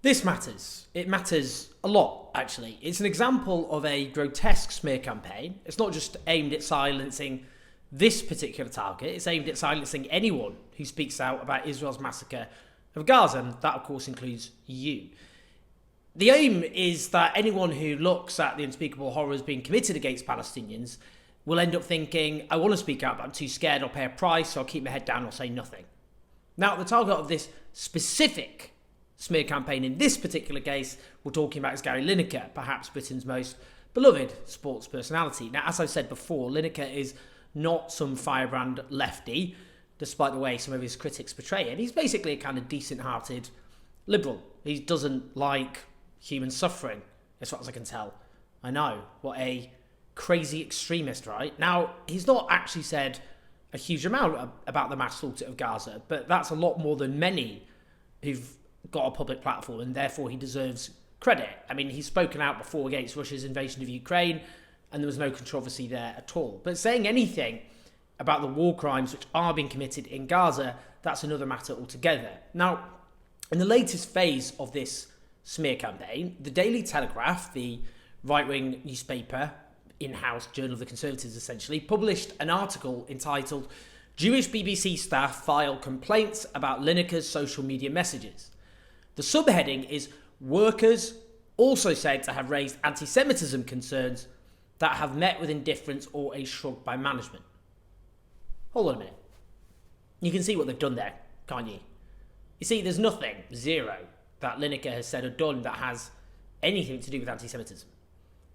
This matters. It matters a lot, actually. It's an example of a grotesque smear campaign. It's not just aimed at silencing this particular target. It's aimed at silencing anyone who speaks out about Israel's massacre of Gaza, and that, of course, includes you. The aim is that anyone who looks at the unspeakable horrors being committed against Palestinians will end up thinking, I want to speak out, but I'm too scared, I'll pay a price, so I'll keep my head down or say nothing. Now, the target of this specific smear campaign in this particular case we're talking about is Gary Lineker, perhaps Britain's most beloved sports personality. Now, as I've said before, Lineker is not some firebrand lefty, despite the way some of his critics portray it. He's basically a kind of decent-hearted liberal. He doesn't like human suffering, as far as I can tell. I know, what a crazy extremist, right? Now, he's not actually said a huge amount about the mass slaughter of Gaza, but that's a lot more than many who've got a public platform, and therefore he deserves credit. I mean, he's spoken out before against Russia's invasion of Ukraine, and there was no controversy there at all. But saying anything about the war crimes which are being committed in Gaza, that's another matter altogether. Now, in the latest phase of this smear campaign, the Daily Telegraph, the right-wing newspaper, in-house journal of the Conservatives essentially, published an article entitled Jewish BBC Staff File Complaints About Lineker's Social Media Messages. The subheading is Workers also said to have raised anti-Semitism concerns that have met with indifference or a shrug by management. Hold on a minute. You can see what they've done there, can't you? You see, there's nothing, zero, that Lineker has said or done that has anything to do with anti-Semitism.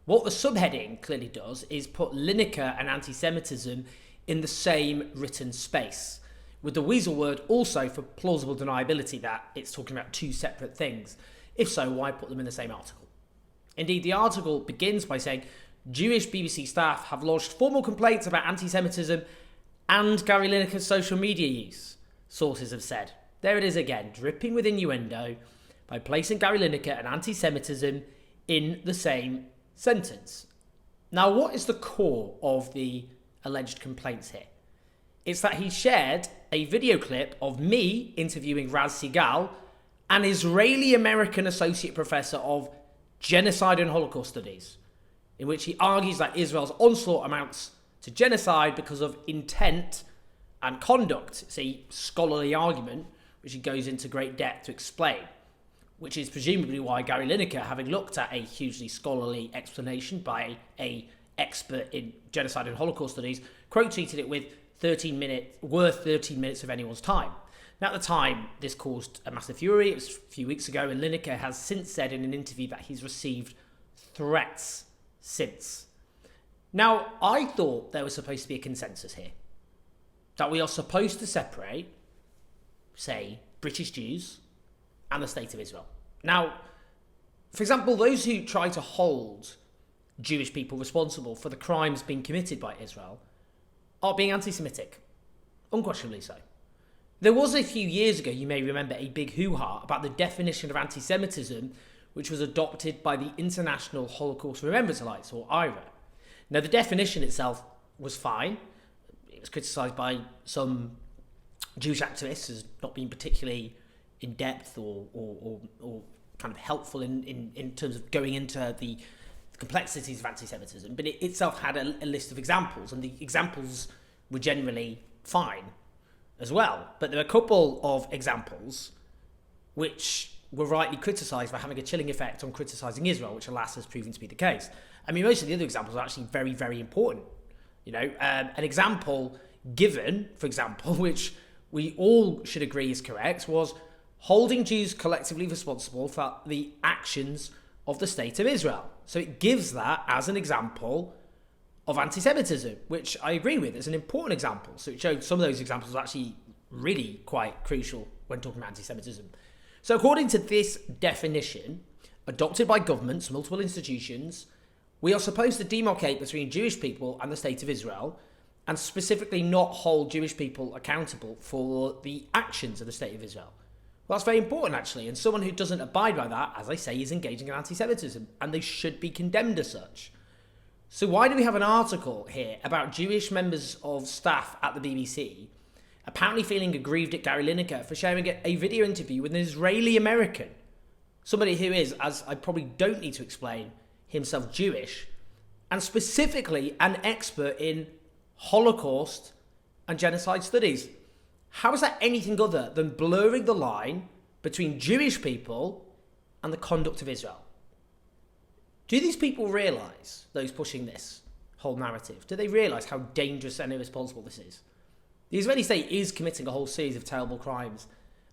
What the subheading clearly does is put Lineker and anti-Semitism in the same written space, with the weasel word also for plausible deniability that it's talking about two separate things. If so, why put them in the same article? Indeed, the article begins by saying Jewish BBC staff have lodged formal complaints about anti-Semitism and Gary Lineker's social media use, sources have said. There it is again, dripping with innuendo by placing Gary Lineker and anti-Semitism in the same sentence. Now, what is the core of the alleged complaints here? It's that he shared a video clip of me interviewing Raz Segal, an Israeli-American associate professor of genocide and Holocaust studies, in which he argues that Israel's onslaught amounts to genocide because of intent and conduct. It's a scholarly argument which he goes into great depth to explain, which is presumably why Gary Lineker, having looked at a hugely scholarly explanation by an expert in genocide and Holocaust studies, quote-tweeted it with 13 minutes of anyone's time. Now, at the time, this caused a massive fury. It was a few weeks ago, and Lineker has since said in an interview that he's received threats since. Now, I thought there was supposed to be a consensus here, that we are supposed to separate, say, British Jews and the State of Israel. Now, for example, those who try to hold Jewish people responsible for the crimes being committed by Israel are being anti-Semitic, unquestionably so. There was a few years ago, you may remember, a big hoo-ha about the definition of anti-Semitism, which was adopted by the International Holocaust Remembrance Alliance, or IRA. Now, the definition itself was fine. It was criticised by some Jewish activists as not being particularly in-depth or kind of helpful in terms of going into the complexities of anti-Semitism, but it itself had a list of examples, and the examples were generally fine as well. But there are a couple of examples which were rightly criticised for having a chilling effect on criticising Israel, which alas has proven to be the case. I mean, most of the other examples are actually very, very important. You know, an example given, for example, which we all should agree is correct, was holding Jews collectively responsible for the actions of the State of Israel. So it gives that as an example of anti-Semitism, which I agree with. It's an important example. So it showed some of those examples are actually really quite crucial when talking about anti-Semitism. So according to this definition, adopted by governments, multiple institutions, we are supposed to demarcate between Jewish people and the State of Israel, and specifically not hold Jewish people accountable for the actions of the State of Israel. Well, that's very important, actually, and someone who doesn't abide by that, as I say, is engaging in anti-Semitism, and they should be condemned as such. So why do we have an article here about Jewish members of staff at the BBC apparently feeling aggrieved at Gary Lineker for sharing a video interview with an Israeli-American somebody who is, as I probably don't need to explain, himself Jewish, and specifically an expert in Holocaust and genocide studies. How is that anything other than blurring the line between Jewish people and the conduct of Israel? Do these people realise, those pushing this whole narrative, do they realise how dangerous and irresponsible this is? The Israeli state is committing a whole series of terrible crimes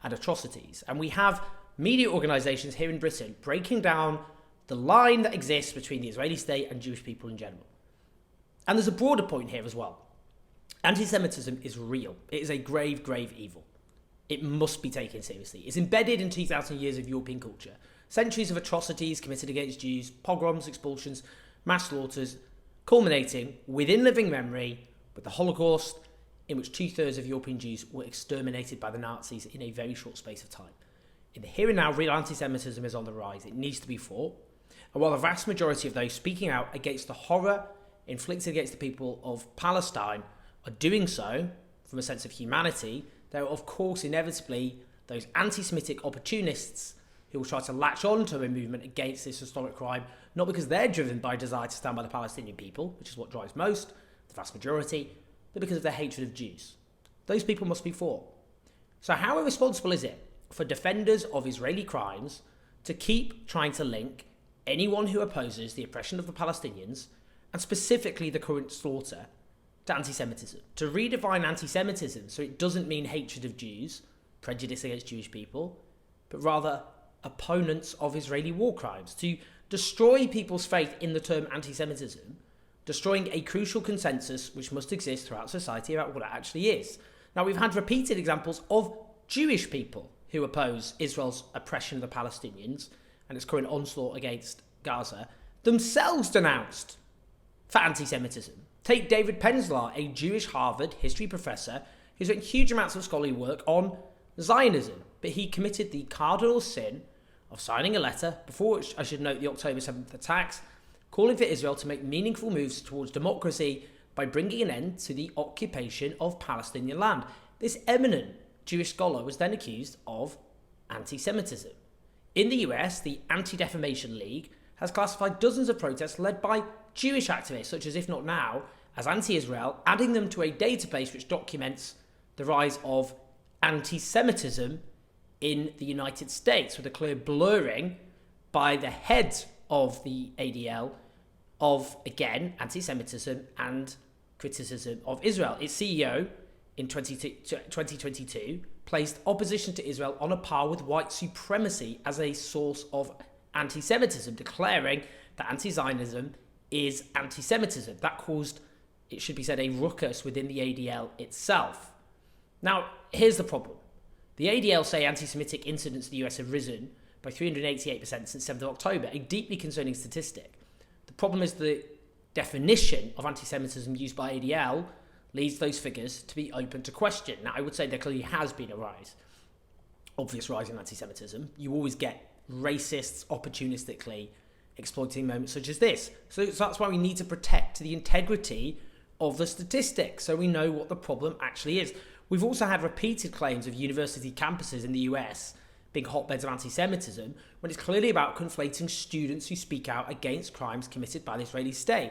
and atrocities, and we have media organisations here in Britain breaking down the line that exists between the Israeli state and Jewish people in general. And there's a broader point here as well. Anti-Semitism is real. It is a grave, grave evil. It must be taken seriously. It's embedded in 2,000 years of European culture. Centuries of atrocities committed against Jews, pogroms, expulsions, mass slaughters, culminating within living memory with the Holocaust, in which 2/3 of European Jews were exterminated by the Nazis in a very short space of time. In the here and now, real anti-Semitism is on the rise. It needs to be fought. And while the vast majority of those speaking out against the horror inflicted against the people of Palestine are doing so from a sense of humanity, there are of course inevitably those anti-Semitic opportunists who will try to latch on to a movement against this historic crime, not because they're driven by a desire to stand by the Palestinian people, which is what drives most, the vast majority, but because of their hatred of Jews. Those people must be fought. So how irresponsible is it for defenders of Israeli crimes to keep trying to link anyone who opposes the oppression of the Palestinians, and specifically the current slaughter, to anti-Semitism? To redefine anti-Semitism so it doesn't mean hatred of Jews, prejudice against Jewish people, but rather opponents of Israeli war crimes. To destroy people's faith in the term anti-Semitism, destroying a crucial consensus which must exist throughout society about what it actually is. Now, we've had repeated examples of Jewish people who oppose Israel's oppression of the Palestinians and its current onslaught against Gaza, themselves denounced for anti-Semitism. Take David Penzlar, a Jewish Harvard history professor who's written huge amounts of scholarly work on Zionism, but he committed the cardinal sin of signing a letter, before which I should note the October 7th attacks, calling for Israel to make meaningful moves towards democracy by bringing an end to the occupation of Palestinian land. This eminent Jewish scholar was then accused of anti-Semitism. In the US, the Anti-Defamation League has classified dozens of protests led by Jewish activists, such as If Not Now, as anti-Israel, adding them to a database which documents the rise of anti-Semitism in the United States, with a clear blurring by the head of the ADL of, again, anti-Semitism and criticism of Israel. Its CEO in 2022 placed opposition to Israel on a par with white supremacy as a source of anti-Semitism, declaring that anti-Zionism is anti-Semitism. That caused, it should be said, a ruckus within the ADL itself. Now, here's the problem. The ADL say anti-Semitic incidents in the US have risen by 388% since 7th of October, a deeply concerning statistic. The problem is the definition of anti-Semitism used by ADL leads those figures to be open to question. Now, I would say there clearly has been a rise, obvious rise in anti-Semitism. You always get racists opportunistically exploiting moments such as this. So that's why we need to protect the integrity of the statistics so we know what the problem actually is. We've also had repeated claims of university campuses in the US being hotbeds of anti-Semitism, when it's clearly about conflating students who speak out against crimes committed by the Israeli state.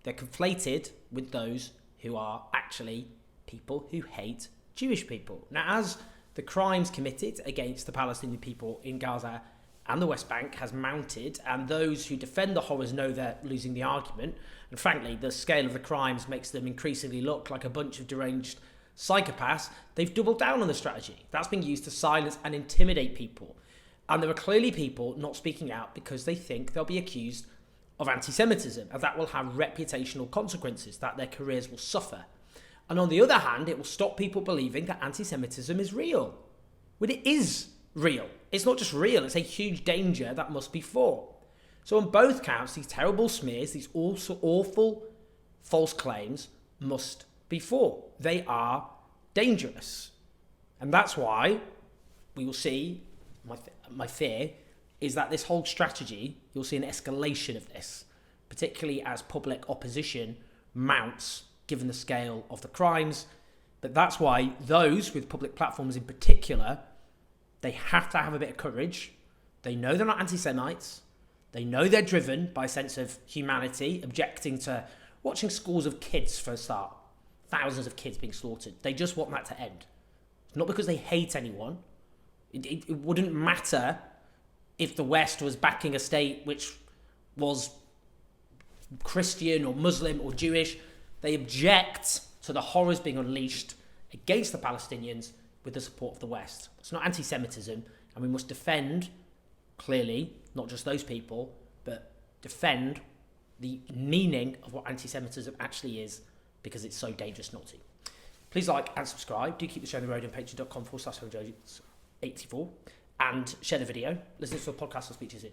They're conflated with those who are actually people who hate Jewish people. Now, as the crimes committed against the Palestinian people in Gaza and the West Bank has mounted, and those who defend the horrors know they're losing the argument, and frankly, the scale of the crimes makes them increasingly look like a bunch of deranged psychopaths, they've doubled down on the strategy. That's being used to silence and intimidate people. And there are clearly people not speaking out because they think they'll be accused of anti-Semitism, and that will have reputational consequences, that their careers will suffer. And on the other hand, it will stop people believing that anti-Semitism is real. When it is real. It's not just real, it's a huge danger that must be fought. So on both counts, these terrible smears, these also awful false claims must be fought. They are dangerous. And that's why we will see, my fear is that this whole strategy, you'll see an escalation of this, particularly as public opposition mounts, given the scale of the crimes. But that's why those with public platforms in particular, they have to have a bit of courage. They know they're not anti-Semites. They know they're driven by a sense of humanity, objecting to watching scores of kids for a start. Thousands of kids being slaughtered. They just want that to end. It's not because they hate anyone. It wouldn't matter if the West was backing a state which was Christian or Muslim or Jewish. They object to the horrors being unleashed against the Palestinians with the support of the West. It's not anti-Semitism, and we must defend, clearly, not just those people, but defend the meaning of what anti-Semitism actually is, because it's so dangerous not to. Please like and subscribe. Do keep the show on the road on patreon.com/84 and share the video. Listen to the podcast. I'll speak to you soon.